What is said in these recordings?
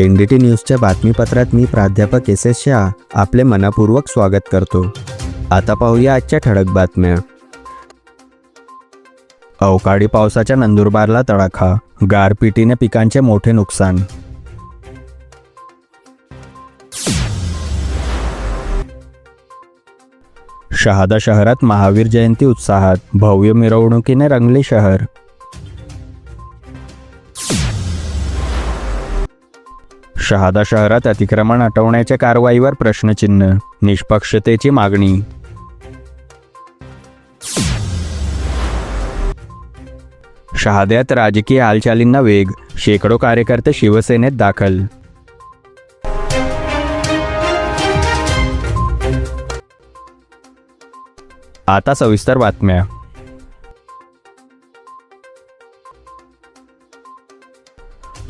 NDT न्यूजच्या बातमीपत्रात मी प्राध्यापक SS Shah आपले मनपूर्वक स्वागत करतो। आता पाहूया आजच्या ठळक बातम्या। अवकाळी पावसाच्या नंदुरबारला तडाखा, गारपिटीने पिकांचे मोठे नुकसान। शहादा शहरात महावीर जयंती उत्साहात, भव्य मिरवणुकीने रंगले शहर। शहादा शहरात अतिक्रमण हटवण्याच्या कारवाईवर प्रश्नचिन्ह, निष्पक्षतेची मागणी। शहाद्यात राजकीय हालचालींना वेग, शेकडो कार्यकर्ते शिवसेनेत दाखल। आता सविस्तर बातम्या।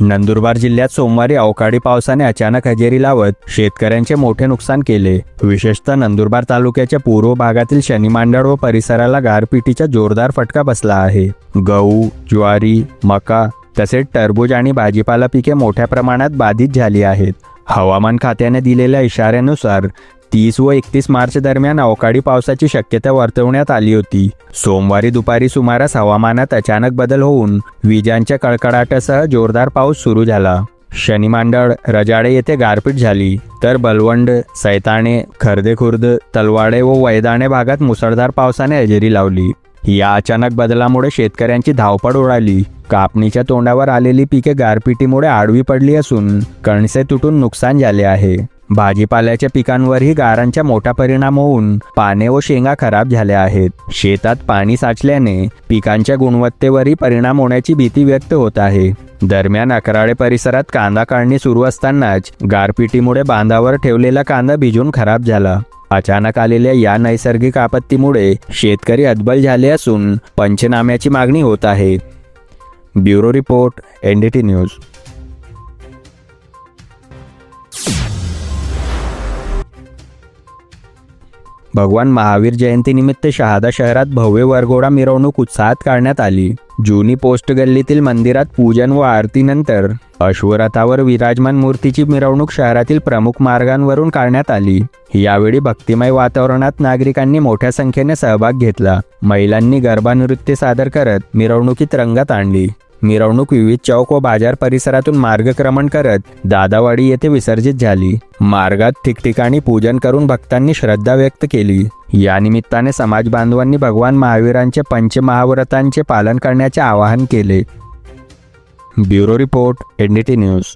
नंदुरबार जिल्ह्यात सोमवारी अवकाळी पावसाने अचानक हजेरी लावत शेतकऱ्यांचे मोठे नुकसान केले। विशेषतः नंदुरबार तालुक्याच्या पूर्व भागातील शनिमांडळ व परिसराला गारपिटीचा जोरदार फटका बसला आहे। गहू, ज्वारी, मका तसेच टरबूज आणि भाजीपाला पिके मोठ्या प्रमाणात बाधित झाली आहेत। हवामान खात्याने दिलेल्या इशाऱ्यानुसार 30 व 31 मार्च दरम्यान अवकाळी पावसाची शक्यता वर्तवण्यात आली होती। सोमवारी दुपारी सुमारास हवामानात अचानक बदल होऊन विजांच्या कडकडाटासह जोरदार पाऊस सुरू झाला। शनिमांडळ, रजाडे येथे गारपीट झाली, तर बलवंड, सैताने, खर्देखुर्द, तलवाडे व वैदाणे भागात मुसळधार पावसाने हजेरी लावली। या अचानक बदलामुळे शेतकऱ्यांची धावपळ उडाली। कापणीच्या तोंडावर आलेली पिके गारपिटीमुळे आडवी पडली असून कणसे तुटून नुकसान झाले आहे। भाजीपाल्याच्या पिकांवरही गारांचा मोठा परिणाम होऊन पाने व शेंगा खराब झाल्या आहेत। शेतात पाणी साचल्याने पिकांच्या गुणवत्तेवरही परिणाम होण्याची भीती व्यक्त होत आहे। दरम्यान अकराळे परिसरात कांदा काढणी सुरू असतानाच गारपिटीमुळे बांधावर ठेवलेला कांदा भिजून खराब झाला। अचानक आलेल्या या नैसर्गिक आपत्तीमुळे शेतकरी हतबल झाले असून पंचनाम्याची मागणी होत आहे। Bureau report, NDT news. भगवान महावीर जयंतीनिमित्त शहादा शहरात भव्य वरघोडा मिरवणूक उत्साहात काढण्यात आली। जुनी पोस्ट गल्लीतील मंदिरात पूजन व आरतीनंतर अश्वरथावर विराजमान मूर्तीची मिरवणूक शहरातील प्रमुख मार्गांवरून काढण्यात आली। यावेळी भक्तिमय वातावरणात नागरिकांनी मोठ्या संख्येने सहभाग घेतला। महिलांनी गरबा नृत्य सादर करत मिरवणुकीत रंगत आणली। मिरवणूक विविध चौक व बाजार परिसरातून मार्गक्रमण करत दादावाडी येथे विसर्जित झाली। मार्गात ठिकठिकाणी पूजन करून भक्तांनी श्रद्धा व्यक्त केली। या निमित्ताने समाज बांधवांनी भगवान महावीरांचे पंचमहाव्रतांचे पालन करण्याचे आवाहन केले। Bureau report, NDT news.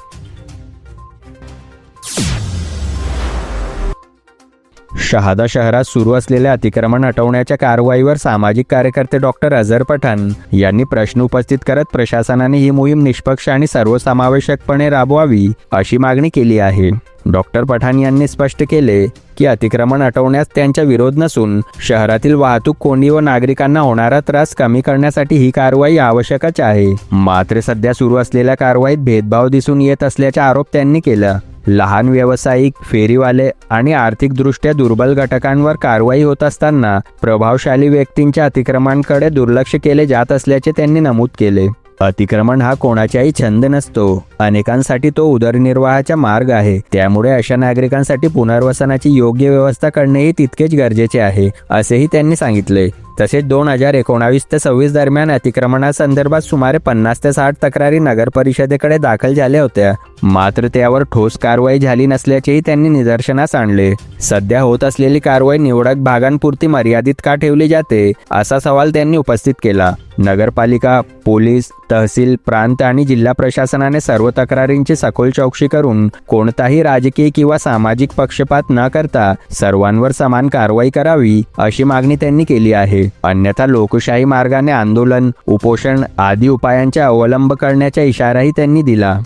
Shahada शहरात सुरू असलेल्या अतिक्रमण हटवण्याच्या कारवाईवर सामाजिक कार्यकर्ते डॉक्टर अझर पठाण यांनी प्रश्न उपस्थित करत प्रशासनाने ही मोहीम निष्पक्ष आणि सर्वसमावेशकपणे राबवावी अशी मागणी केली आहे। डॉक्टर पठाण यांनी स्पष्ट केले की अतिक्रमण हटवण्यास त्यांचा विरोध नसून शहरातील वाहतूक कोंडी व नागरिकांना होणारा त्रास कमी करण्यासाठी ही कारवाई आवश्यकच आहे। मात्र सध्या सुरू असलेल्या कारवाईत भेदभाव दिसून येत असल्याचा आरोप त्यांनी केला। लहान व्यावसायिक, फेरीवाले आणि आर्थिकदृष्ट्या दुर्बल घटकांवर कारवाई होत असताना प्रभावशाली व्यक्तींच्या अतिक्रमणाकडे दुर्लक्ष केले जात असल्याचे त्यांनी नमूद केले। अतिक्रमण हा कोणाचाही छंद नसतो, अनेकांसाठी तो उदरनिर्वाहाचा मार्ग आहे। त्यामुळे अशा नागरिकांसाठी पुनर्वसनाची योग्य व्यवस्था करणेही तितकेच गरजेचे आहे, असेही त्यांनी सांगितले। तसेच 2019 ते 26 दरम्यान अतिक्रमणासंदर्भात सुमारे 50 ते 60 तक्रारी नगर परिषदेकडे दाखल झाल्या होत्या, मात्र त्यावर ठोस कारवाई झाली नसल्याचेही त्यांनी निदर्शनास आणले। सध्या होत असलेली कारवाई निवडक भागांपुरती मर्यादित का ठेवली जाते, असा सवाल त्यांनी उपस्थित केला। नगरपालिका, पोलीस, तहसील, प्रांत आणि जिल्हा प्रशासनाने सर्व तक्रारींची सखोल चौकशी करून कोणताही राजकीय किंवा सामाजिक पक्षपात न करता सर्वांवर समान कारवाई करावी अशी मागणी त्यांनी केली आहे। अन्यथा लोकशाही मार्गाने आंदोलन, उपोषण आदी उपायांचा अवलंब करण्याचा इशाराही त्यांनी दिला।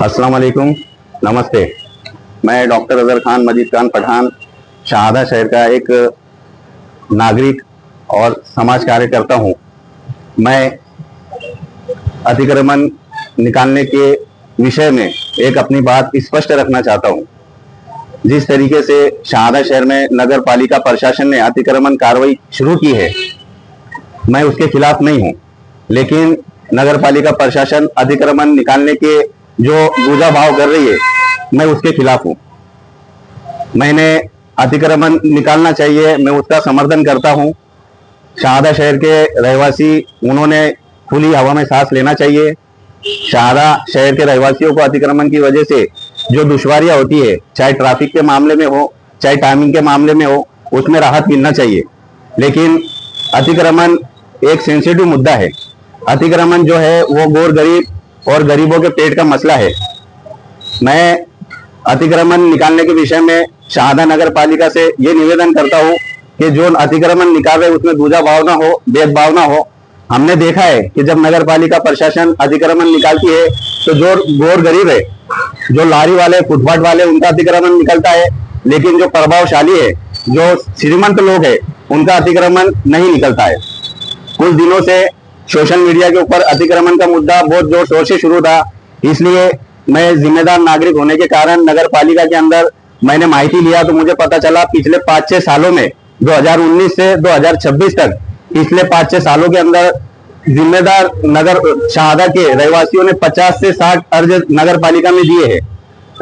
अस्सलाम वालेकुम, नमस्ते। मैं डॉक्टर अजहर खान मजीद खान पठान, शहादा शहर का एक नागरिक और समाज कार्यकर्ता हूँ। मैं अतिक्रमण निकालने के विषय में एक अपनी बात स्पष्ट रखना चाहता हूँ। जिस तरीके से शहादा शहर में नगर पालिका प्रशासन ने अतिक्रमण कार्रवाई शुरू की है, मैं उसके खिलाफ नहीं हूँ, लेकिन नगर पालिका प्रशासन अतिक्रमण निकालने के जो दूजा भाव कर रही है, मैं उसके खिलाफ हूँ। मैंने अतिक्रमण निकालना चाहिए, मैं उसका समर्थन करता हूँ। शहादा शहर के रहवासी, उन्होंने खुली हवा में सांस लेना चाहिए। शहादा शहर के रहवासियों को अतिक्रमण की वजह से जो दुश्वारियां होती है, चाहे ट्रैफिक के मामले में हो, चाहे टाइमिंग के मामले में हो, उसमें राहत मिलना चाहिए। लेकिन अतिक्रमण एक सेंसिटिव मुद्दा है। अतिक्रमण जो है वो गोर गरीब और गरीबों के पेट का मसला है। मैं अतिक्रमण निकालने के विषय में शहादा नगर पालिका से ये निवेदन करता हूँ कि जो अतिक्रमण निकाल रहे उसमें दूजा भाव ना हो, भेदभाव ना हो। हमने देखा है कि जब नगर पालिका प्रशासन अतिक्रमण निकालती है तो जो गोर गरीब है, जो लारी वाले, फुटपाथ वाले, उनका अतिक्रमण निकलता है, लेकिन जो प्रभावशाली है, जो श्रीमंत लोग है, उनका अतिक्रमण नहीं निकलता है। कुछ दिनों से सोशल मीडिया के ऊपर अतिक्रमण का मुद्दा बहुत जोर शोर से शुरू था, इसलिए मैं जिम्मेदार नागरिक होने के कारण नगर पालिका के अंदर मैंने माहिती लिया तो मुझे पता चला पिछले 5-6 सालों में 2019 से 2026 तक पिछले 5-6 सालों के अंदर जिम्मेदार नगर शहादा के रहवासियों ने 50 से 60 अर्ज नगर पालिका में दिए हैं।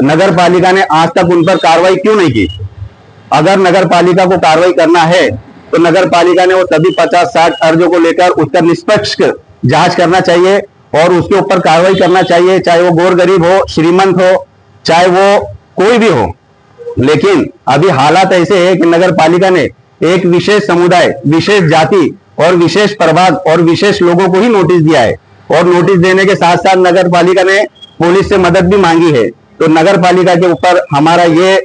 नगर पालिका ने आज तक उन पर कार्रवाई क्यों नहीं की? अगर नगर पालिका को कार्रवाई करना है तो नगर पालिका ने वो सभी 50-60 अर्जों को लेकर उसका निष्पक्ष जांच करना चाहिए और उसके ऊपर कार्रवाई करना चाहिए, चाहे वो गोर गरीब हो, श्रीमंत हो, चाहे वो कोई भी हो। लेकिन अभी हालात ऐसे है कि नगर पालिका ने एक विशेष समुदाय, विशेष जाति और विशेष प्रभाग और विशेष लोगों को ही नोटिस दिया है और नोटिस देने के साथ साथ नगर पालिका ने पुलिस से मदद भी मांगी है। तो नगर पालिका के ऊपर हमारा ये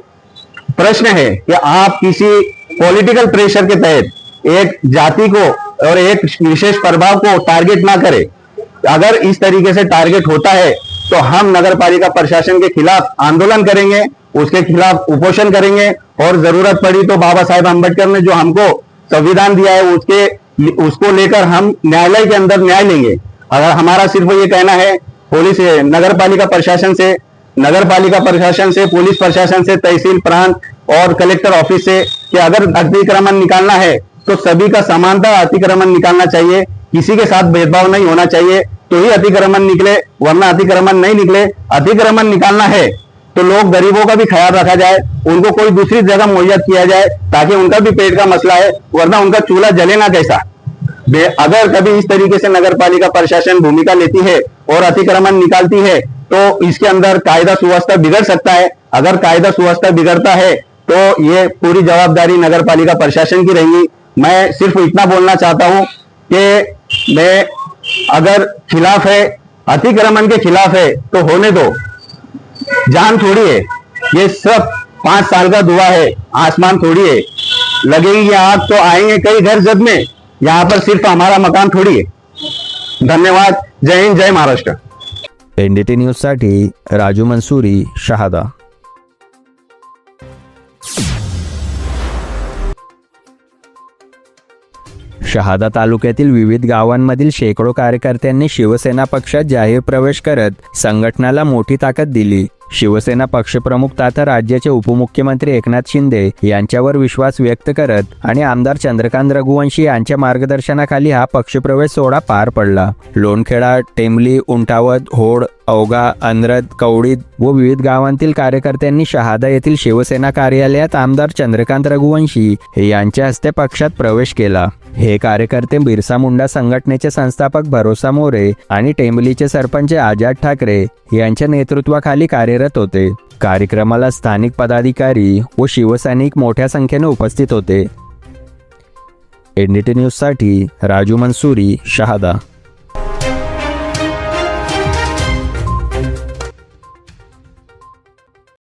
प्रश्न है कि आप किसी पॉलिटिकल प्रेशर के तहत एक जाति को और एक विशेष प्रभाव को टारगेट ना करें। अगर इस तरीके से टारगेट होता है तो हम नगर पालिका प्रशासन के खिलाफ आंदोलन करेंगे, उसके खिलाफ उपोषण करेंगे और जरूरत पड़ी तो बाबा साहेब अम्बेडकर ने जो हमको संविधान दिया है उसको लेकर हम न्यायालय के अंदर न्याय लेंगे। अगर हमारा सिर्फ ये कहना है पुलिस, नगर पालिका प्रशासन से, पुलिस प्रशासन से, तहसील प्रांत और कलेक्टर ऑफिस से कि अगर अतिक्रमण निकालना है तो सभी का समानता अतिक्रमण निकालना चाहिए, किसी के साथ भेदभाव नहीं होना चाहिए, तो ही अतिक्रमण निकले, वरना अतिक्रमण नहीं निकले। अतिक्रमण निकालना है तो लोग गरीबों का भी ख्याल रखा जाए, उनको कोई दूसरी जगह मुहैया किया जाए ताकि उनका भी पेट का मसला है, वरना उनका चूल्हा जले ना कैसा। अगर कभी इस तरीके से नगर पालिका प्रशासन भूमिका लेती है और अतिक्रमण निकालती है तो इसके अंदर कायदा सुव्यवस्था बिगड़ सकता है। अगर कायदा सुव्यवस्था बिगड़ता है तो ये पूरी जवाबदारी नगर पालिका प्रशासन की रहेगी। मैं सिर्फ इतना बोलना चाहता हूं कि मैं अगर खिलाफ है, अतिक्रमण के खिलाफ है तो होने दो, जान थोड़ी है, ये सब 5 साल का धुआं है, आसमान थोड़ी है। लगेगी आग तो आएंगे कई घर जद में, यहाँ पर सिर्फ हमारा मकान थोड़ी है। धन्यवाद। जय हिंद, जय महाराष्ट्र। NDT न्यूजसाठी राजू मंसूरी, शहादा। शहादा तालुक्यातील विविध गावांमधील शेकडो कार्यकर्त्यांनी शिवसेना पक्षात जाहीर प्रवेश करत संघटनाला मोठी ताकद दिली। शिवसेना पक्षप्रमुख तथा राज्याचे उपमुख्यमंत्री एकनाथ शिंदे यांच्यावर विश्वास व्यक्त करत आणि आमदार चंद्रकांत रघुवंशी यांच्या मार्गदर्शनाखाली हा पक्षप्रवेश सोहळा पार पडला। लोणखेडा, टेंबली, उंटावत, होड, औगा, अनरद, कवडीत व विविध गावांतील कार्यकर्त्यांनी शहादा येथील शिवसेना कार्यालयात आमदार चंद्रकांत रघुवंशी यांच्या हस्ते पक्षात प्रवेश केला। हे कार्यकर्ते बिरसा मुंडा संघटनेचे संस्थापक भरोसा मोरे आणि टेंबलीचे सरपंच आजाद ठाकरे यांच्या नेतृत्वाखाली कार्यरत होते। कार्यक्रमाला स्थानिक पदाधिकारी व शिवसैनिक मोठ्या संख्येने उपस्थित होते। NDT न्यूजसाठी राजू मंसूरी, शहादा।